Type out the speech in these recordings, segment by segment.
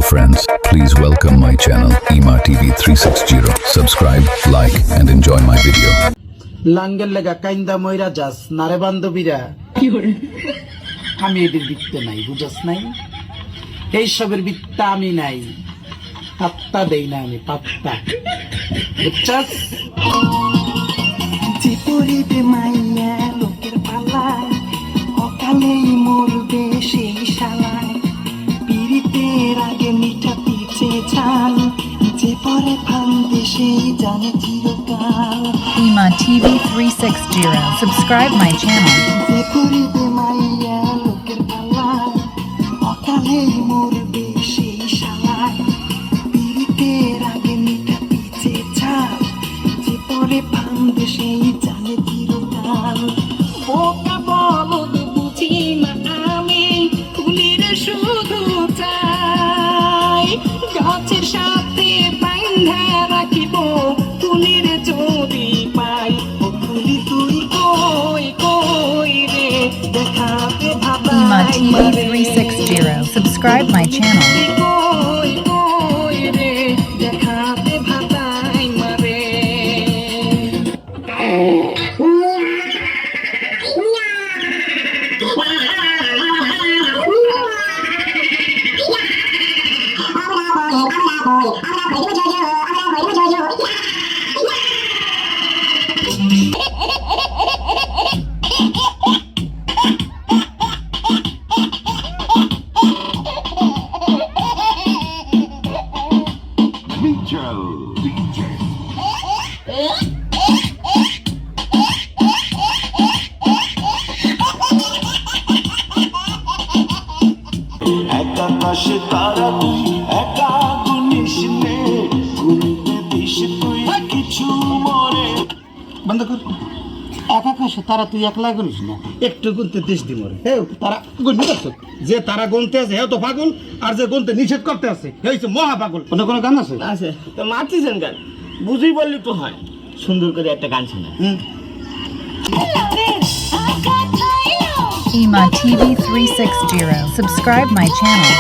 friends, please welcome my channel Ima TV 360. Subscribe, like and enjoy my video. লাঙ্গের লেগা কাইন্দা মইরা যাস নারে বান্ধবীরা আমি এদের বিত্তে নাই বুঝাস নাই এইসবের বিত্তা আমি নাই পাত্তা দেই না আমি পাত্তা বুঝছাস যে পরিবে মাইয়া লোকের পালায় অকালেই মরবে সেই শালায় পিরিতের আগে মিঠা পিছে ঝাল যে পরে ফান্দে সেই জানে চিরকাল Ima TV 360. Subscribe my channel. যে পরিবে মাইয়া লোকের পালায় অকালেই মরবে সেই শালায় পিরিতের আগে মিঠা পিছে ঝাল যে পরে ফান্দে সেই জানে চিরকাল বোকা বলদ বুঝি না আমি ফুলের শুধু চাই গাছের সাথে বাঁধা রাখিব ফুলের যদি পাই ও ফুলি তুই কই কই রে দেখাতে Ima ভাবাই TV 360. Subscribe my channel. কই কই রে দেখাতে ভাবাই মারে আকাশে তারা তুই একা গুনিস নে গুনতে দিস তুই কিছু মরে বন্ধ কর একাকাশে তারা তুই একলা গুনিস না একটু গুনতে দেশ দি মরে হে তারা গুনতে পারছ যে তারা গুনতে আছে হে তো পাগল আর যে গুনতে নিষেধ করতে আছে হে হচ্ছে মহা পাগল অন্য কোনো গান আছে আছে তো মারতেছেন গান বুঝেই বললি তো হয় সুন্দর করে একটা গান শোনা Ima TV 360. Subscribe my channel.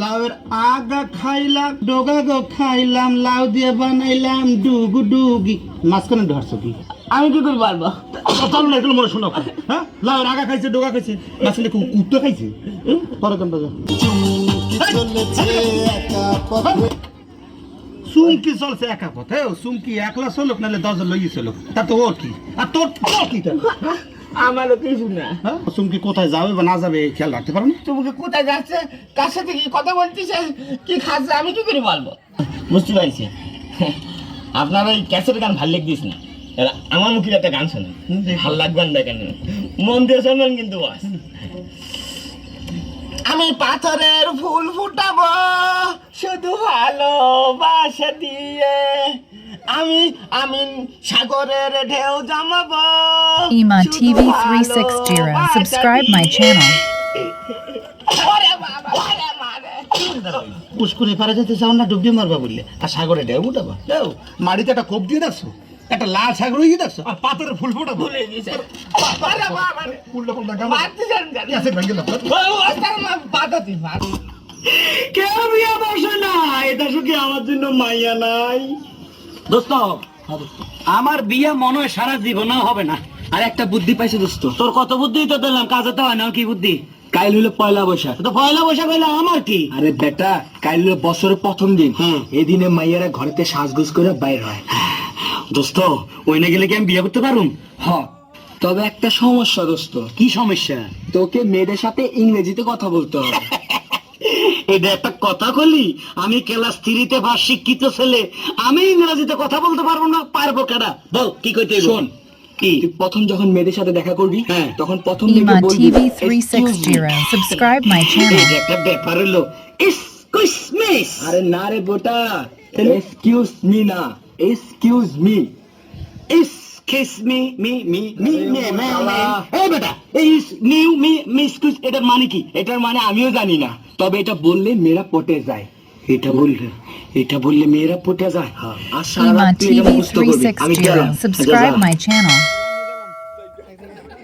লাউয়ের আগা খাইলাম ডোগা গো খাইলাম লাউ দিয়ে বানাইলাম ডুগু ডুগি মাঝখানে ধরছো কি আমি কি করে পারবো কথা না এগুলো মনে শোনো হ্যাঁ লাউয়ের আগা খাইছে ডোগা খাইছে মাঝখানে কুত্তো খাইছে পরে কোনটা চলেছে একা পথে সুমকি চলছে একা পথ হ্যাঁ সুমকি একলা চলুক নাহলে 10 জন লইয়ে চলুক তা তো ওর কি আর তোর কি আমারও কিছু না হ্যাঁ সুমকি কোথায় যাবে বা না যাবে খেয়াল রাখতে পারো না তুমি কোথায় যাচ্ছে কার সাথে কি কথা বলতেছে কি খাচ্ছে আমি কি করে বলবো বুঝতে পারছি আপনার ওই ক্যাসেট গান ভাল লাগতিস না এরা আমার মুখের একটা গান শোনে ভাল লাগবেন না কেন মন দিয়ে শোনেন কিন্তু বাস আমি পাথরের ফুল ফুটাবো শুধু ভালোবাসা দিয়ে আমি আমি সাগরের ঢেউ জমাবো Ima TV 360. Subscribe my channel. ওরে বাবা ওরে মারে পুষ্কুরে পারে যেতে চাও না ডুব দিয়ে মারবা বললে আর সাগরে ঢেউ উঠাবা ঢেউ মাটিতে একটা কোপ দিয়ে রাখছো একটা লাল সাগর হয়ে দেখছো আর পাথরের ফুল ফোটা ভুলে গেছে ওরে বাবা রে ফুলটা ফুলটা গান মারতেছেন কেন আছে ভেঙে দাও ও ওস্তাদ মা বাদাতি মার কেউ বিয়ে বসে না এটা শুধু আমার জন্য মাইয়া নাই দোস্ত আমার বিয়ে মনে হয় সারা জীবনও হবে না আর একটা বুদ্ধি পাইছে দোস্ত তোর কত বুদ্ধি তো দিলাম কাজে তো হয় না কি বুদ্ধি কাইল হইলো পয়লা বৈশাখ তো পয়লা বৈশাখ হইলে আমার কি আরে বেটা কাইল হইলো বছরের প্রথম দিন এই দিনে মাইয়ারা ঘরেতে সাজগোজ করে বাইর হয় দোস্ত ওই না গেলে কি আমি বিয়ে করতে পারুম হ্যাঁ তবে একটা সমস্যা দোস্ত কি সমস্যা তোকে মেয়েদের সাথে ইংরেজিতে কথা বলতে হবে এটা একটা কথা বলি আমি ক্লাস 3 তে ভাষা শিক্ষিত ছেলে আমি ইংরেজিতে কথা বলতে পারবো না পারবো কেডা বল কি কইতে শোন কি তুই প্রথম যখন মেয়েদের সাথে দেখা করবি তখন প্রথম Ima দিকে বলবি TV 360. Subscribe my channel. এটা একটা ব্যাপার হলো এক্সকিউজ মি আরে না রে বেটা এক্সকিউজ মি না এক্সকিউজ মি কিস মি এই বেটা এই নিউ মি এক্সকিউজ এটার মানে কি এটার মানে আমিও জানি না তবে এটা বললে মেয়েরা পটে যায় এটা বললে মেয়েরা পটে যায় আর সারা Ima রাত তুই এটা TV মুখস্থ করবি আমি গেলাম 360. Subscribe my channel. রে